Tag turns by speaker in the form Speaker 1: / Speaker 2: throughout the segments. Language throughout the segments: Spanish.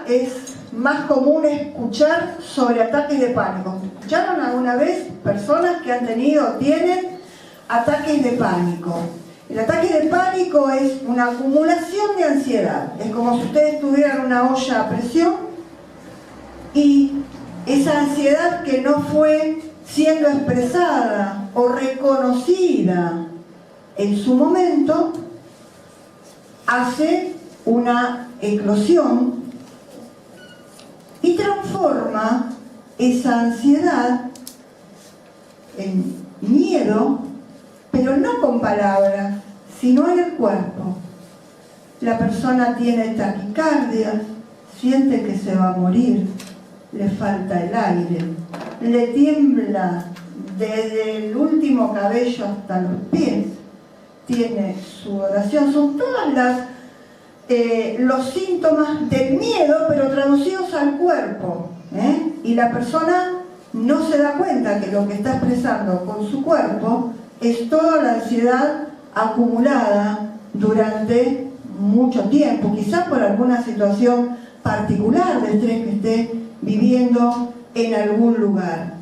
Speaker 1: es más común escuchar sobre ataques de pánico. ¿Escucharon alguna vez personas que han tenido o tienen ataques de pánico? El ataque de pánico es una acumulación de ansiedad. Es como si ustedes tuvieran una olla a presión y esa ansiedad que no fue siendo expresada o reconocida en su momento hace una eclosión y transforma esa ansiedad en miedo, pero no con palabras, sino en el cuerpo. La persona tiene taquicardia, siente que se va a morir, le falta el aire, le tiembla desde el último cabello hasta los pies, tiene sudoración, son todas los síntomas del miedo, pero traducidos al cuerpo, y la persona no se da cuenta que lo que está expresando con su cuerpo es toda la ansiedad acumulada durante mucho tiempo, quizás por alguna situación particular de estrés que esté viviendo en algún lugar.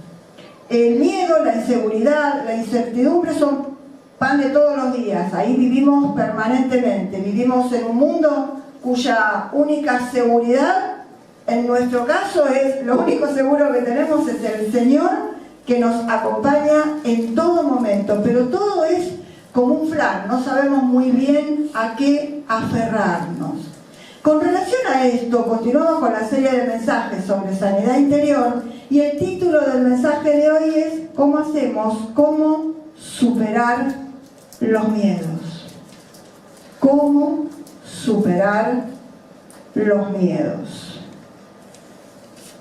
Speaker 1: El miedo, la inseguridad, la incertidumbre son pan de todos los días. Ahí vivimos permanentemente. Vivimos en un mundo cuya única seguridad, en nuestro caso, es lo único seguro que tenemos es el Señor, que nos acompaña en todo momento. Pero todo es como un flan, no sabemos muy bien a qué aferrarnos. Con relación a esto, continuamos con la serie de mensajes sobre sanidad interior y el título del mensaje de hoy es ¿cómo hacemos? ¿Cómo superar los miedos? ¿Cómo superar los miedos?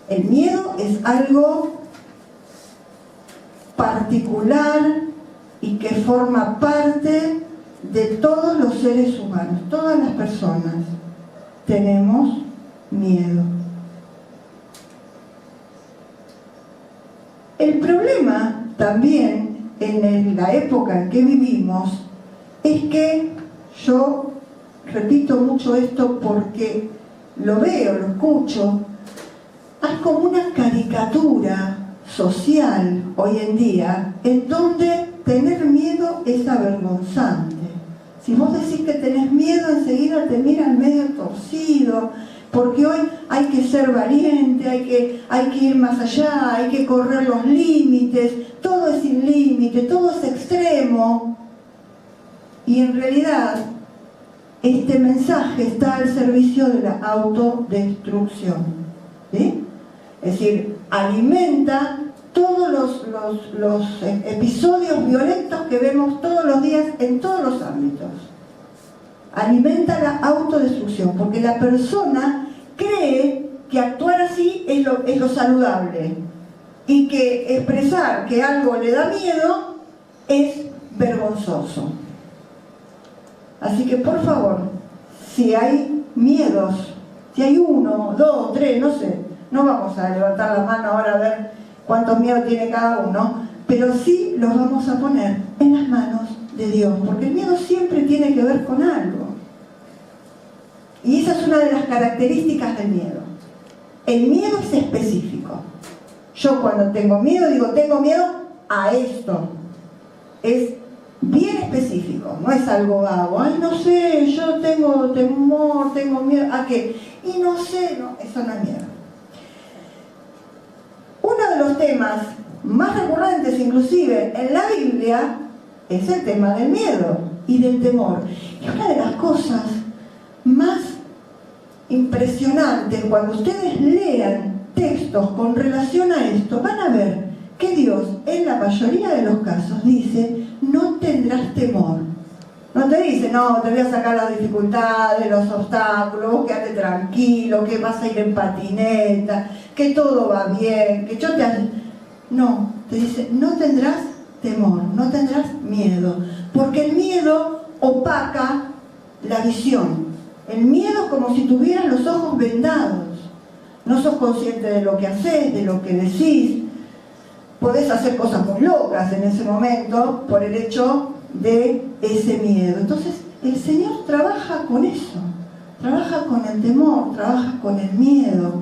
Speaker 1: El miedo es algo particular y que forma parte de todos los seres humanos, todas las personas. Tenemos miedo. El problema también en la época en que vivimos es que yo repito mucho esto porque lo veo, lo escucho, hay como una caricatura social hoy en día en donde tener miedo es avergonzante. Si vos decís que tenés miedo, enseguida te miran medio torcido, porque hoy hay que ser valiente, hay que ir más allá, hay que correr los límites, todo es sin límite, todo es extremo. Y en realidad, este mensaje está al servicio de la autodestrucción, ¿sí? Es decir, alimenta todos los episodios violentos que vemos todos los días en todos los ámbitos. Alimenta la autodestrucción, porque la persona cree que actuar así es lo saludable y que expresar que algo le da miedo es vergonzoso. Así que por favor, si hay miedos, si hay 1, 2, 3, no sé, no vamos a levantar la mano ahora a ver cuántos miedos tiene cada uno, pero sí los vamos a poner en las manos de Dios, porque el miedo siempre tiene que ver con algo. Y esa es una de las características del miedo. El miedo es específico. Yo cuando tengo miedo, digo, tengo miedo a esto. Es bien específico, no es algo vago. Ay, no sé, yo tengo temor, tengo miedo. ¿A qué? Y no sé, no, eso no es miedo. Uno de los temas más recurrentes inclusive en la Biblia es el tema del miedo y del temor. Y una de las cosas más impresionantes cuando ustedes lean textos con relación a esto, van a ver que Dios en la mayoría de los casos dice no tendrás temor. No te dice, no, te voy a sacar las dificultades, los obstáculos, vos quédate tranquilo, que vas a ir en patineta, que todo va bien, que yo te... No, te dice, no tendrás temor, no tendrás miedo, porque el miedo opaca la visión. El miedo es como si tuvieras los ojos vendados. No sos consciente de lo que haces, de lo que decís. Podés hacer cosas muy locas en ese momento por el hecho de ese miedo. Entonces, el Señor trabaja con eso. trabaja con el temor, trabaja con el miedo,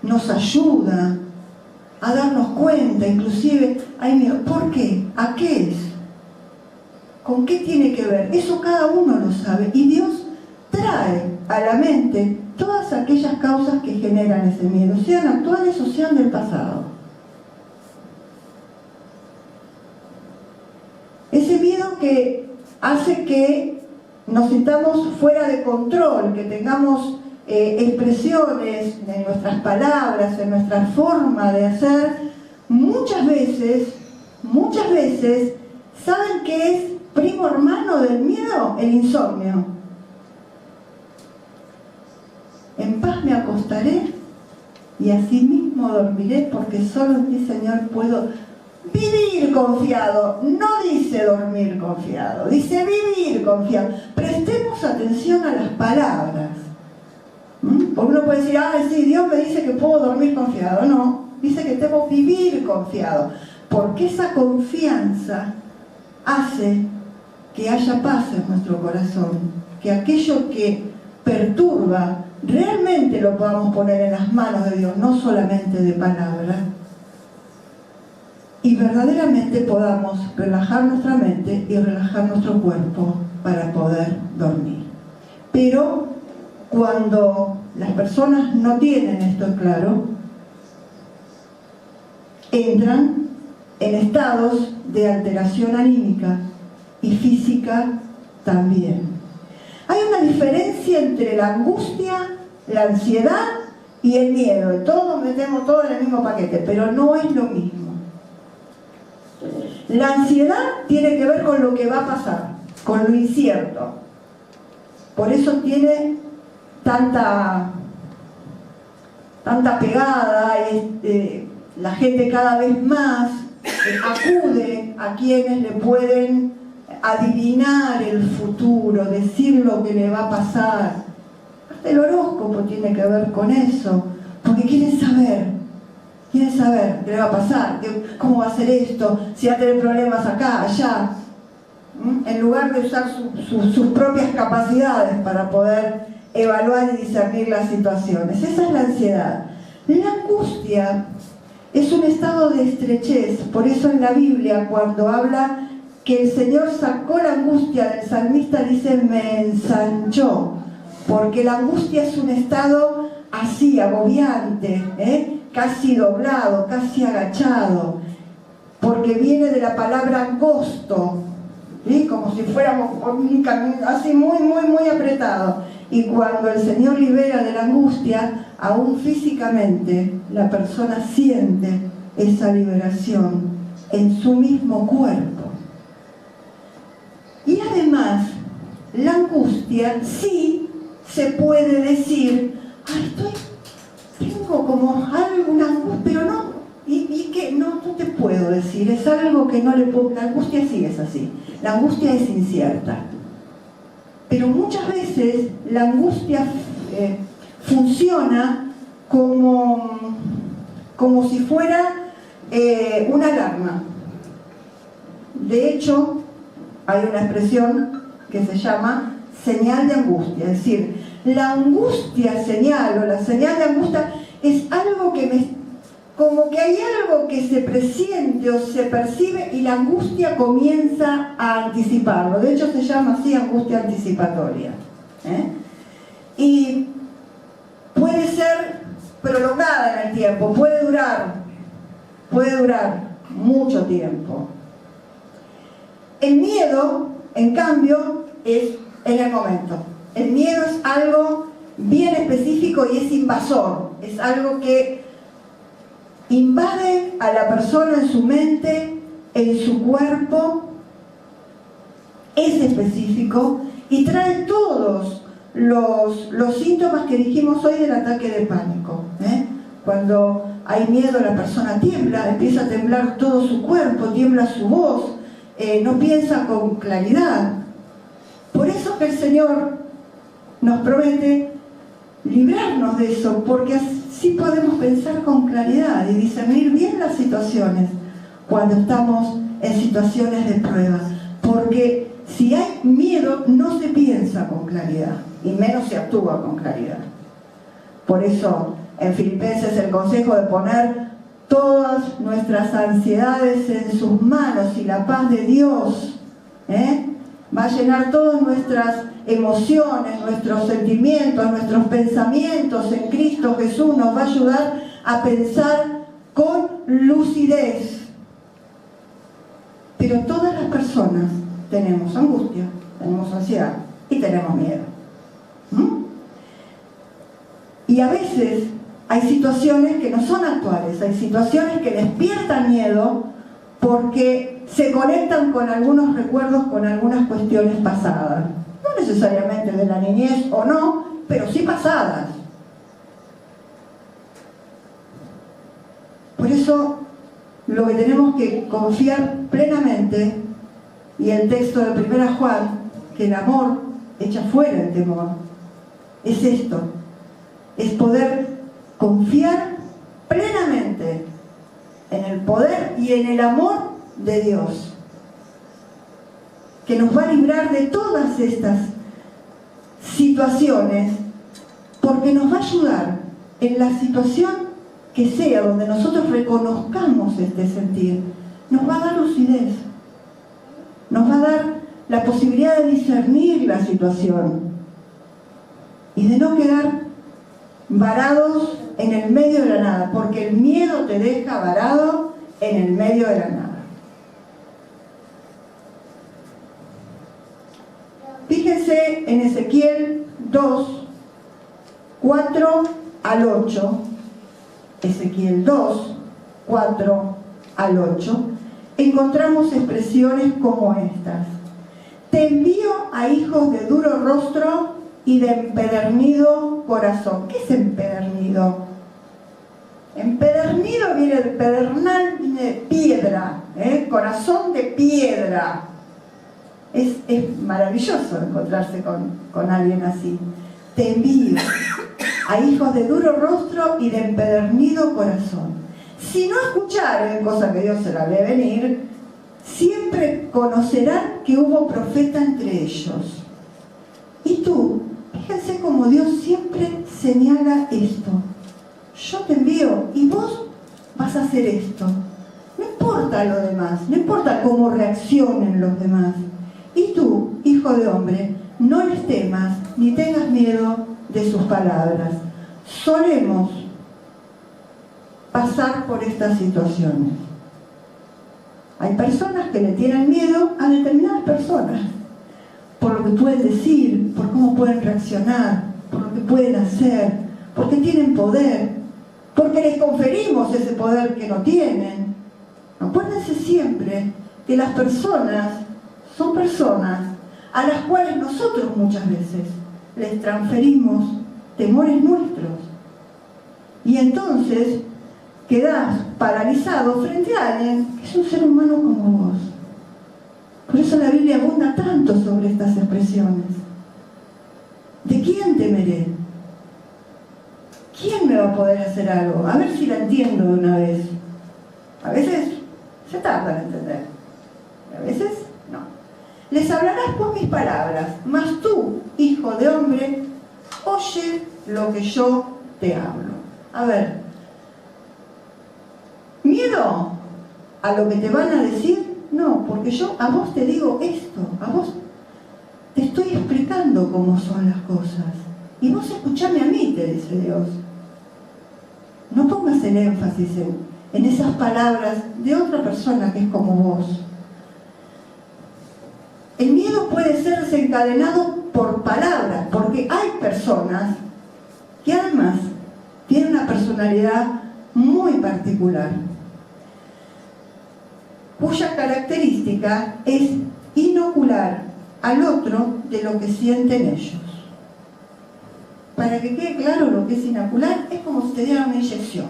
Speaker 1: nos ayuda a darnos cuenta, inclusive hay miedo. ¿Por qué? ¿A qué es? ¿Con qué tiene que ver? Eso cada uno lo sabe, y Dios trae a la mente todas aquellas causas que generan ese miedo, sean actuales o sean del pasado. Ese miedo que hace que nos sintamos fuera de control, que tengamos expresiones en nuestras palabras, en nuestra forma de hacer. Muchas veces, ¿saben qué es primo hermano del miedo? El insomnio. En paz me acostaré y asimismo dormiré, porque solo en ti, Señor, puedo vivir confiado. No dice dormir confiado, dice vivir confiado. Prestemos atención a las palabras. Porque uno puede decir, sí, Dios me dice que puedo dormir confiado. No, dice que debo vivir confiado, porque esa confianza hace que haya paz en nuestro corazón, que aquello que perturba realmente lo podamos poner en las manos de Dios, no solamente de palabras, y verdaderamente podamos relajar nuestra mente y relajar nuestro cuerpo para poder dormir. Pero cuando las personas no tienen esto claro, entran en estados de alteración anímica y física también. Hay una diferencia entre la angustia, la ansiedad y el miedo. Todos metemos todo en el mismo paquete, pero no es lo mismo. La ansiedad tiene que ver con lo que va a pasar, con lo incierto. Por eso tiene tanta pegada, la gente cada vez más acude a quienes le pueden adivinar el futuro, decir lo que le va a pasar. Hasta el horóscopo tiene que ver con eso, porque quieren saber qué le va a pasar, cómo va a ser esto, si va a tener problemas acá, allá, en lugar de usar sus propias capacidades para poder evaluar y discernir las situaciones. Esa es la ansiedad. La angustia es un estado de estrechez. Por eso en la Biblia, cuando habla que el Señor sacó la angustia del salmista, dice me ensanchó, porque la angustia es un estado así, agobiante, casi doblado, casi agachado, porque viene de la palabra angosto, ¿sí? Como si fuéramos por un camino así muy apretado. Y cuando el Señor libera de la angustia, aún físicamente la persona siente esa liberación en su mismo cuerpo. Y además, la angustia sí se puede decir, tengo como alguna angustia, pero no, y que no te puedo decir, es algo que no le puedo. La angustia sí es así, la angustia es incierta. Pero muchas veces la angustia funciona como si fuera una alarma. De hecho, hay una expresión que se llama señal de angustia, es decir, la angustia señal o la señal de angustia es algo como que hay algo que se presiente o se percibe y la angustia comienza a anticiparlo. De hecho se llama así angustia anticipatoria. Y puede ser prolongada en el tiempo, puede durar mucho tiempo. El miedo, en cambio, es en el momento. El miedo es algo bien específico y es invasor, es algo que invade a la persona en su mente, en su cuerpo, es específico y trae todos los síntomas que dijimos hoy del ataque de pánico. Cuando hay miedo, la persona tiembla, empieza a temblar todo su cuerpo, tiembla su voz, no piensa con claridad. Por eso que el Señor nos promete librarnos de eso, porque así podemos pensar con claridad y discernir bien las situaciones cuando estamos en situaciones de prueba. Porque si hay miedo no se piensa con claridad, y menos se actúa con claridad. Por eso, en Filipenses el consejo de poner todas nuestras ansiedades en sus manos, y la paz de Dios va a llenar todas nuestras emociones, nuestros sentimientos, nuestros pensamientos en Cristo Jesús, nos va a ayudar a pensar con lucidez. Pero todas las personas tenemos angustia, tenemos ansiedad y tenemos miedo. Y a veces hay situaciones que no son actuales, hay situaciones que despiertan miedo porque se conectan con algunos recuerdos, con algunas cuestiones pasadas. No necesariamente de la niñez o no, pero sí pasadas. Por eso lo que tenemos que confiar plenamente, y el texto de 1 Juan, que el amor echa fuera el temor, es esto, es poder confiar plenamente en el poder y en el amor de Dios, que nos va a librar de todas estas situaciones, porque nos va a ayudar en la situación que sea, donde nosotros reconozcamos este sentir, nos va a dar lucidez, nos va a dar la posibilidad de discernir la situación y de no quedar varados en el medio de la nada, porque el miedo te deja varado en el medio de la nada. Fíjense en Ezequiel 2, 4 al 8, Ezequiel 2, 4 al 8, encontramos expresiones como estas: te envío a hijos de duro rostro y de empedernido corazón. ¿Qué es empedernido? Empedernido viene de pedernal, viene de piedra, corazón de piedra. Es maravilloso encontrarse con alguien así. Te envío a hijos de duro rostro y de empedernido corazón. Si no escucharen, cosa que Dios se la ve venir, siempre conocerán que hubo profeta entre ellos. Y tú, fíjense cómo Dios siempre señala esto: yo te envío y vos vas a hacer esto. No importa lo demás, no importa cómo reaccionen los demás. Y tú, hijo de hombre, no les temas ni tengas miedo de sus palabras. Solemos pasar por estas situaciones. Hay personas que le tienen miedo a determinadas personas, por lo que pueden decir, por cómo pueden reaccionar, por lo que pueden hacer, porque tienen poder, porque les conferimos ese poder que no tienen. Acuérdense siempre que las personas son personas a las cuales nosotros muchas veces les transferimos temores nuestros. Y entonces quedás paralizado frente a alguien que es un ser humano como vos. Por eso la Biblia abunda tanto sobre estas expresiones. ¿De quién temeré? ¿Quién me va a poder hacer algo? A ver si la entiendo de una vez. A veces se tarda en entender, a veces no. Les hablarás con mis palabras, mas tú, hijo de hombre, oye lo que yo te hablo. A ver, ¿miedo a lo que te van a decir? No, porque yo a vos te digo esto, a vos te estoy explicando cómo son las cosas. Y vos escuchame a mí, te dice Dios. No pongas el énfasis en esas palabras de otra persona que es como vos. El miedo puede ser desencadenado por palabras, porque hay personas que además tienen una personalidad muy particular, cuya característica es inocular al otro de lo que sienten ellos. Para que quede claro lo que es inocular, es como si te dieran una inyección.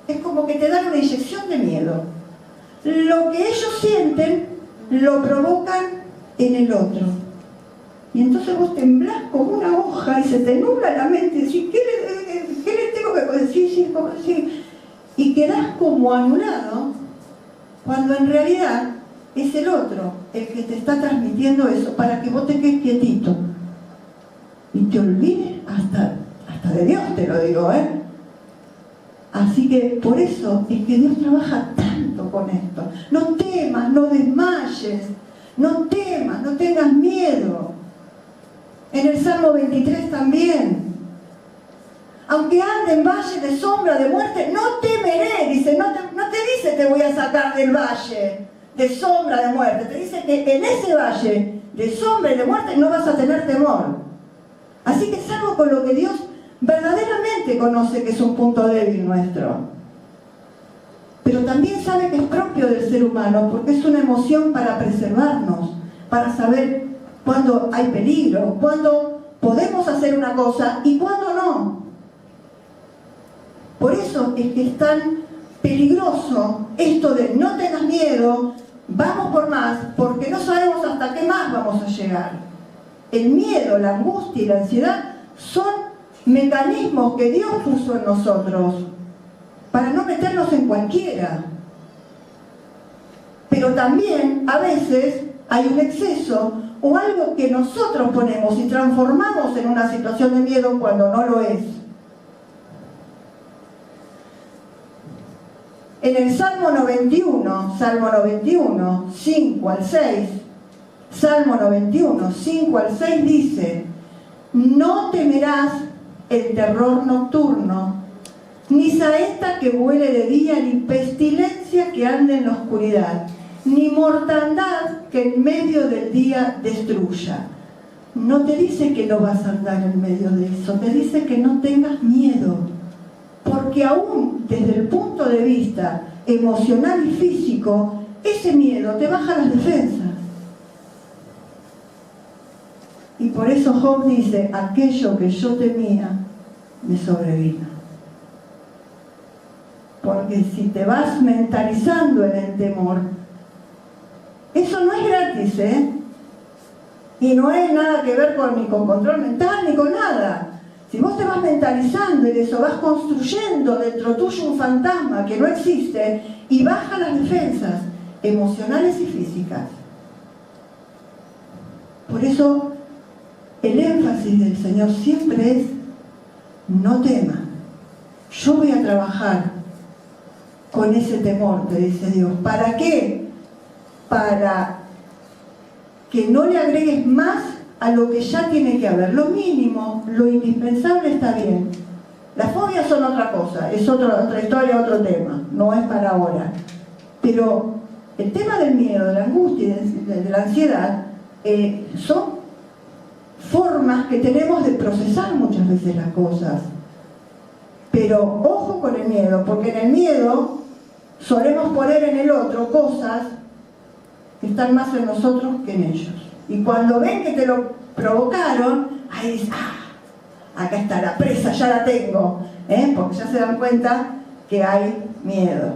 Speaker 1: Es como que te dan una inyección de miedo. Lo que ellos sienten lo provocan en el otro. Y entonces vos temblás como una hoja y se te nubla la mente y decís, ¿qué le tengo que decir? Sí. Y quedás como anulado, cuando en realidad es el otro el que te está transmitiendo eso para que vos te quedes quietito y te olvides hasta de Dios, te lo digo, ¿eh? Así que por eso es que Dios trabaja tanto con esto. No temas, no desmayes, no temas, no tengas miedo. En el Salmo 23 también. Aunque ande en valle de sombra de muerte, no temeré, dice, no te dice te voy a sacar del valle de sombra de muerte, te dice que en ese valle de sombra y de muerte no vas a tener temor. Así que es algo con lo que Dios verdaderamente conoce que es un punto débil nuestro. Pero también sabe que es propio del ser humano, porque es una emoción para preservarnos, para saber cuándo hay peligro, cuándo podemos hacer una cosa y cuándo no. Por eso es que es tan peligroso esto de no tengas miedo, vamos por más, porque no sabemos hasta qué más vamos a llegar. El miedo, la angustia y la ansiedad son mecanismos que Dios puso en nosotros para no meternos en cualquiera. Pero también a veces hay un exceso o algo que nosotros ponemos y transformamos en una situación de miedo cuando no lo es. En el Salmo 91, 5 al 6, Salmo 91, 5 al 6 dice: no temerás el terror nocturno, ni saeta que vuele de día, ni pestilencia que ande en la oscuridad, ni mortandad que en medio del día destruya. No te dice que no vas a andar en medio de eso, te dice que no tengas miedo, porque aún desde el punto de vista emocional y físico, ese miedo te baja las defensas. Y por eso Job dice: aquello que yo temía me sobrevino. Porque si te vas mentalizando en el temor, eso no es gratis, ¿eh? Y no es nada que ver ni con control mental ni con nada. Si vos te vas mentalizando y de eso vas construyendo dentro tuyo un fantasma que no existe y baja las defensas emocionales y físicas. Por eso el énfasis del Señor siempre es: no temas, yo voy a trabajar con ese temor, te dice Dios. ¿Para qué? Para que no le agregues más a lo que ya tiene que haber. Lo mínimo, lo indispensable está bien. Las fobias son otra cosa, es otra historia, otro tema, no es para ahora. Pero el tema del miedo, de la angustia y de la ansiedad son formas que tenemos de procesar muchas veces las cosas. Pero ojo con el miedo, porque en el miedo solemos poner en el otro cosas que están más en nosotros que en ellos. Y cuando ven que te lo provocaron, ahí dicen: acá está la presa, ya la tengo, porque ya se dan cuenta que hay miedo.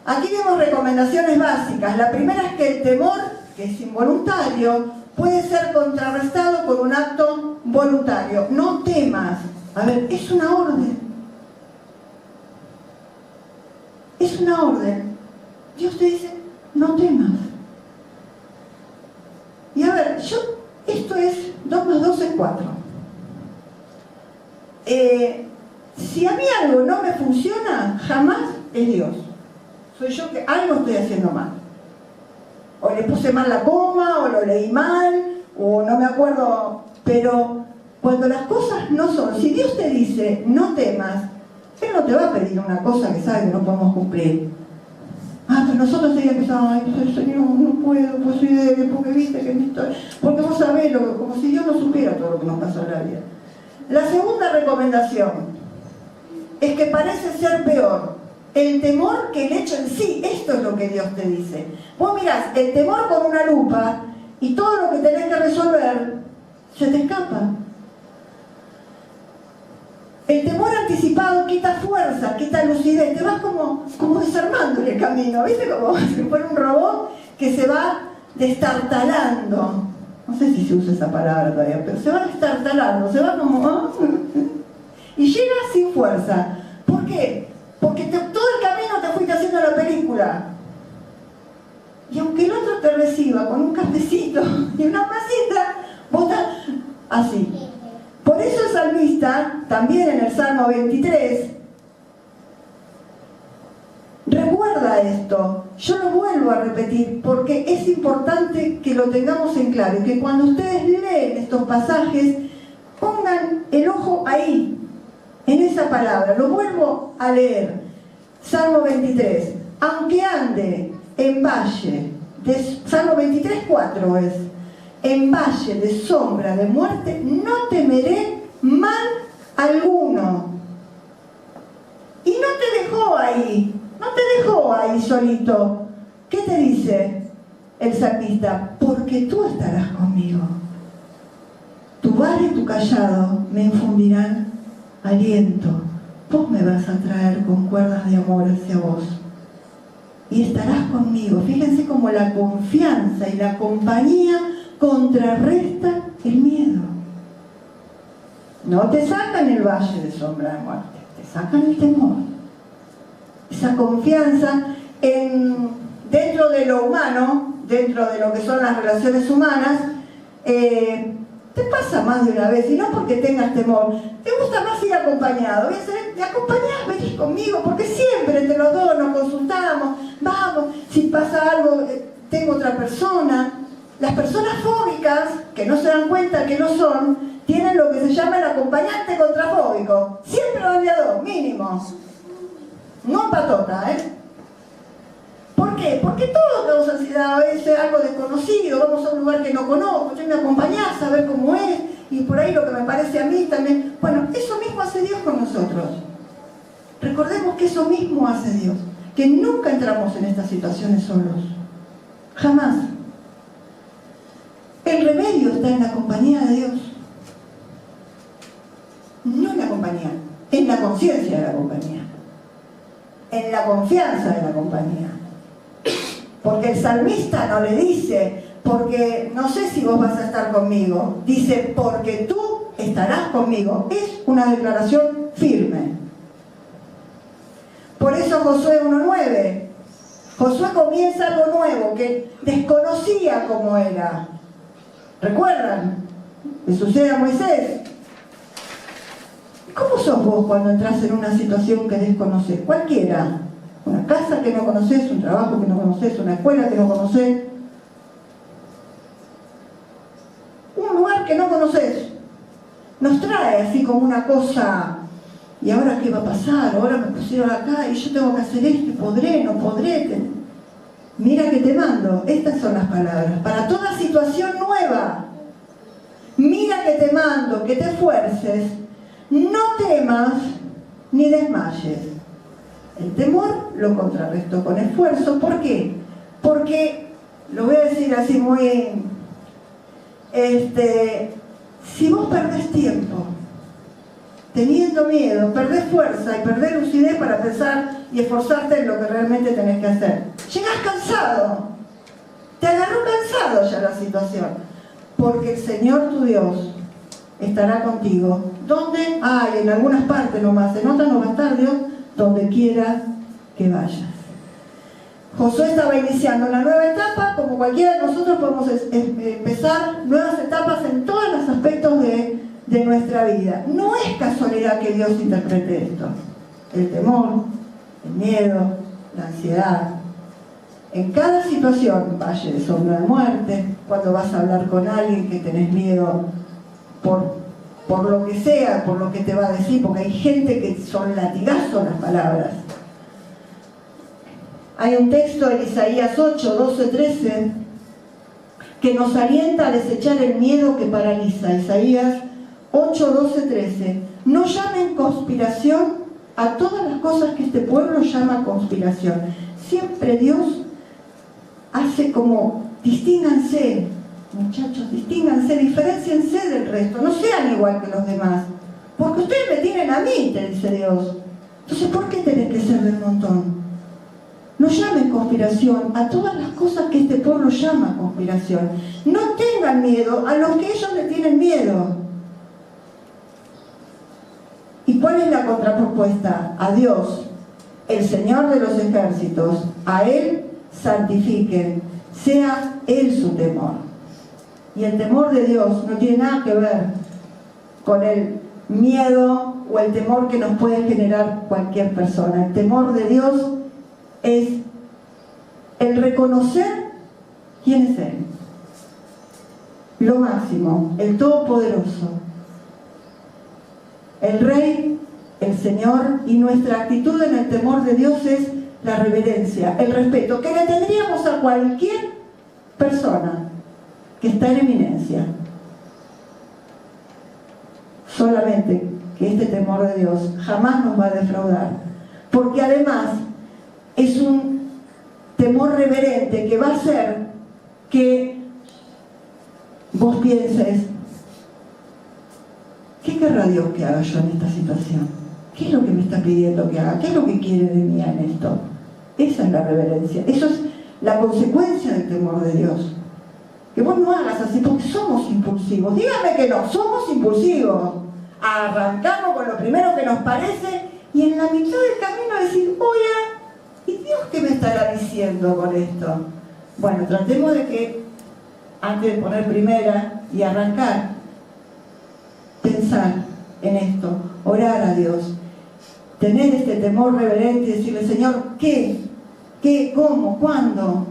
Speaker 1: Aquí vemos recomendaciones básicas. La primera es que el temor, que es involuntario, puede ser contrarrestado por un acto voluntario. No temas. A ver, es una orden. Es una orden. Dios te dice: no temas. Y a ver, esto es 2 más 2 es 4. Si a mí algo no me funciona, jamás es Dios. Soy yo que algo estoy haciendo mal. O le puse mal la coma, o lo leí mal, o no me acuerdo. Pero cuando las cosas no son, si Dios te dice no temas, Él no te va a pedir una cosa que sabe que no podemos cumplir. Pero nosotros seguimos: ay, Señor, no puedo, pues soy débil, porque viste que porque vos sabés, como si Dios no supiera todo lo que nos pasa en la vida. La segunda recomendación es que parece ser peor el temor que el hecho en sí. Esto es lo que Dios te dice. Vos mirás el temor con una lupa y todo lo que tenés que resolver se te escapa. El temor anticipado quita fuerza, quita lucidez, te vas como desarmando en el camino, ¿viste? Como si fuera un robot que se va destartalando. No sé si se usa esa palabra todavía, pero se va destartalando, se va como... y llega sin fuerza. ¿Por qué? Porque todo el camino te fuiste haciendo la película. Y aunque el otro te reciba Por eso el salmista, también en el Salmo 23, recuerda esto. Yo lo vuelvo a repetir porque es importante que lo tengamos en claro y que cuando ustedes leen estos pasajes pongan el ojo ahí, en esa palabra. Lo vuelvo a leer. Salmo 23. Aunque ande en valle de... Salmo 23, 4 es. En valle de sombra de muerte, no temeré mal alguno. Y no te dejó ahí. No te dejó ahí solito. ¿Qué te dice el salmista? Porque tú estarás conmigo. Tu vara y tu callado me infundirán aliento. Vos me vas a traer con cuerdas de amor hacia vos. Y estarás conmigo. Fíjense cómo la confianza y la compañía contrarrestan el miedo. No te sacan el valle de sombra de muerte, te sacan el temor. Esa confianza dentro de lo humano, dentro de lo que son las relaciones humanas, te pasa más de una vez, y no porque tengas temor. Te gusta más ir acompañado. ¿Me acompañás? Venís conmigo, porque siempre entre los dos nos consultamos. Vamos, si pasa algo, tengo otra persona. Las personas fóbicas, que no se dan cuenta que no son, tienen lo que se llama el acompañante contrafóbico. Siempre van de a dos, mínimo. No patota, ¿eh? ¿Por qué? Porque todo causa ansiedad, a veces algo desconocido, vamos a un lugar que no conozco, usted me acompañás a ver cómo es, y por ahí lo que me parece a mí también. Bueno, eso mismo hace Dios con nosotros. Recordemos que eso mismo hace Dios, que nunca entramos en estas situaciones solos. Jamás. El remedio está en la compañía de Dios. No en la compañía, en la conciencia de la compañía. En la confianza de la compañía. Porque el salmista no le dice, porque no sé si vos vas a estar conmigo. Dice, porque tú estarás conmigo. Es una declaración firme. Por eso Josué 1:9. Josué comienza algo nuevo, que desconocía cómo era. ¿Recuerdan? Le sucede a Moisés. ¿Cómo sos vos cuando entras en una situación que desconoces? Cualquiera. Una casa que no conoces, un trabajo que no conoces, una escuela que no conoces, un lugar que no conoces. Nos trae así como una cosa, ¿y ahora qué va a pasar? Ahora me pusieron acá y yo tengo que hacer esto, ¿podré? ¿No podré? Mira que te mando, estas son las palabras, para toda situación nueva. Mira que te mando, que te esfuerces, no temas ni desmayes. El temor lo contrarrestó con esfuerzo. ¿Por qué? Porque, lo voy a decir así muy... si vos perdés tiempo teniendo miedo, perdés fuerza y perdés lucidez para pensar y esforzarte en lo que realmente tenés que hacer. Llegás cansado. Te agarró cansado ya la situación. Porque el Señor tu Dios estará contigo. ¿Dónde? En algunas partes nomás. En otras no va a estar Dios. Donde quiera que vayas. Josué estaba iniciando una nueva etapa, como cualquiera de nosotros podemos empezar nuevas etapas en todos los aspectos de nuestra vida. No es casualidad que Dios interprete esto. El temor, el miedo, la ansiedad. En cada situación, valle de sombra de muerte, cuando vas a hablar con alguien que tenés miedo por lo que sea, por lo que te va a decir, porque hay gente que son latigazos las palabras. Hay un texto en Isaías 8, 12, 13 que nos alienta a desechar el miedo que paraliza. Isaías 8, 12, 13. No llamen conspiración a todas las cosas que este pueblo llama conspiración. Siempre Dios hace como, distínganse, muchachos, distínganse, diferénciense del resto, no sean igual que los demás, porque ustedes me tienen a mí, te dice Dios. Entonces, ¿por qué tenés que ser del montón? No llamen conspiración a todas las cosas que este pueblo llama conspiración. No tengan miedo a los que ellos le tienen miedo. ¿Y cuál es la contrapropuesta? A Dios, el Señor de los ejércitos, a Él santifiquen, sea Él su temor. Y el temor de Dios no tiene nada que ver con el miedo o el temor que nos puede generar cualquier persona. El temor de Dios es el reconocer quién es Él, lo máximo, el Todopoderoso, el Rey, el Señor, y nuestra actitud en el temor de Dios es la reverencia, el respeto que le tendríamos a cualquier persona que está en eminencia. Solamente que este temor de Dios jamás nos va a defraudar, porque además es un temor reverente que va a hacer que vos pienses: ¿qué querrá Dios que haga yo en esta situación? ¿Qué es lo que me está pidiendo que haga? ¿Qué es lo que quiere de mí en esto? Esa es la reverencia, eso es la consecuencia del temor de Dios. Que vos no hagas así, porque somos impulsivos. Dígame que no, somos impulsivos. Arrancamos con lo primero que nos parece y en la mitad del camino decir: oye, ¿y Dios qué me estará diciendo con esto? Bueno, tratemos de que antes de poner primera y arrancar, pensar en esto, orar a Dios, tener este temor reverente y decirle: Señor, ¿qué? ¿Cómo? ¿Cuándo?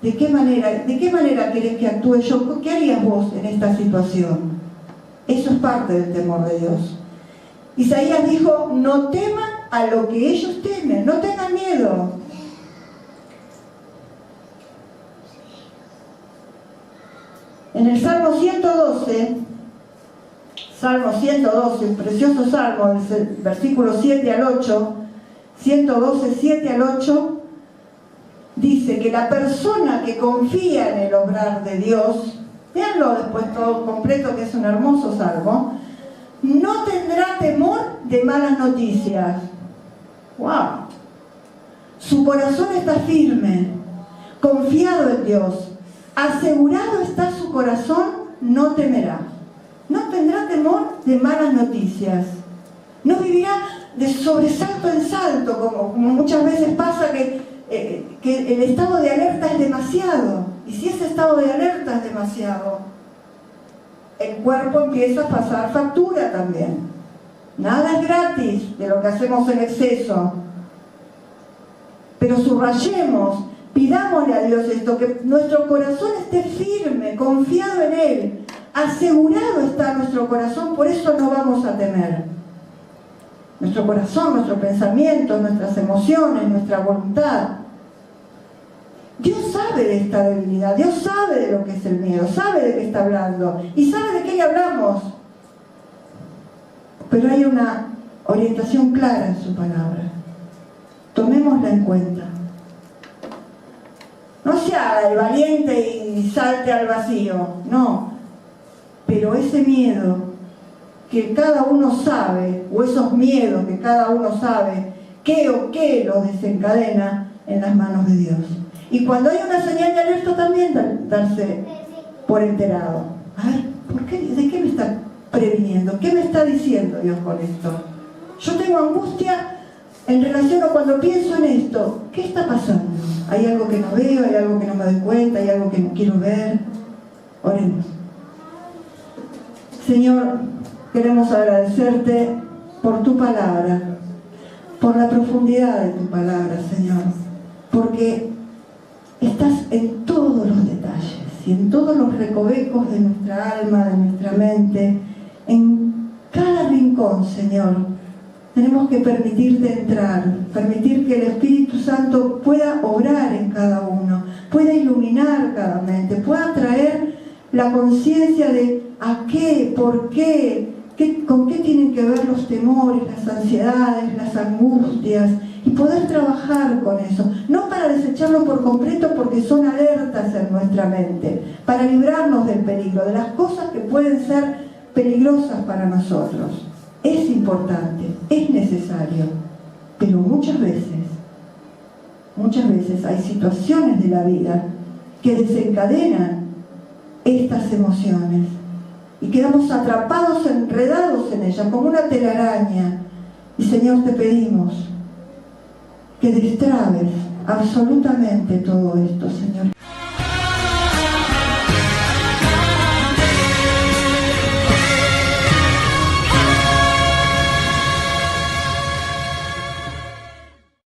Speaker 1: ¿De qué manera querés que actúe yo? ¿Qué harías vos en esta situación? Eso es parte del temor de Dios. Isaías dijo: no teman a lo que ellos temen, no tengan miedo. En el Salmo 112, un precioso salmo, del versículo 7 al 8, 112, 7 al 8, dice que la persona que confía en el obrar de Dios, véanlo después todo completo, que es un hermoso salmo, no tendrá temor de malas noticias. ¡Wow! Su corazón está firme, confiado en Dios, asegurado está su corazón, no temerá. No tendrá temor de malas noticias. No vivirá de sobresalto en salto, como muchas veces pasa que el estado de alerta es demasiado. Y si ese estado de alerta es demasiado, el cuerpo empieza a pasar factura también. Nada es gratis de lo que hacemos en exceso. Pero subrayemos, pidámosle a Dios esto, que nuestro corazón esté firme, confiado en Él. Asegurado está nuestro corazón, por eso no vamos a temer. Nuestro corazón, nuestros pensamientos, nuestras emociones, nuestra voluntad. Dios sabe de esta debilidad, Dios sabe de lo que es el miedo, sabe de qué está hablando y sabe de qué le hablamos. Pero hay una orientación clara en su palabra. Tomémosla en cuenta. No se haga el valiente y salte al vacío, no. Pero ese miedo que cada uno sabe, o esos miedos que cada uno sabe, qué o qué los desencadena, en las manos de Dios. Y cuando hay una señal de alerta también darse por enterado. Ay, ¿de qué me está previniendo? ¿Qué me está diciendo Dios con esto? Yo tengo angustia en relación a cuando pienso en esto. ¿Qué está pasando? ¿Hay algo que no veo? ¿Hay algo que no me doy cuenta? ¿Hay algo que no quiero ver? Oremos. Señor, queremos agradecerte por tu palabra, por la profundidad de tu palabra, Señor, porque estás en todos los detalles y en todos los recovecos de nuestra alma, de nuestra mente, en cada rincón, Señor. Tenemos que permitirte entrar, permitir que el Espíritu Santo pueda obrar en cada uno, pueda iluminar cada mente, pueda traer la conciencia de a qué, por qué, con qué tienen que ver los temores, las ansiedades, las angustias, y poder trabajar con eso, no para desecharlo por completo porque son alertas en nuestra mente, para librarnos del peligro, de las cosas que pueden ser peligrosas para nosotros. Es importante, es necesario, pero muchas veces hay situaciones de la vida que desencadenan estas emociones y quedamos atrapados, enredados en ellas como una telaraña. Y Señor, te pedimos que destrabes absolutamente todo esto, Señor.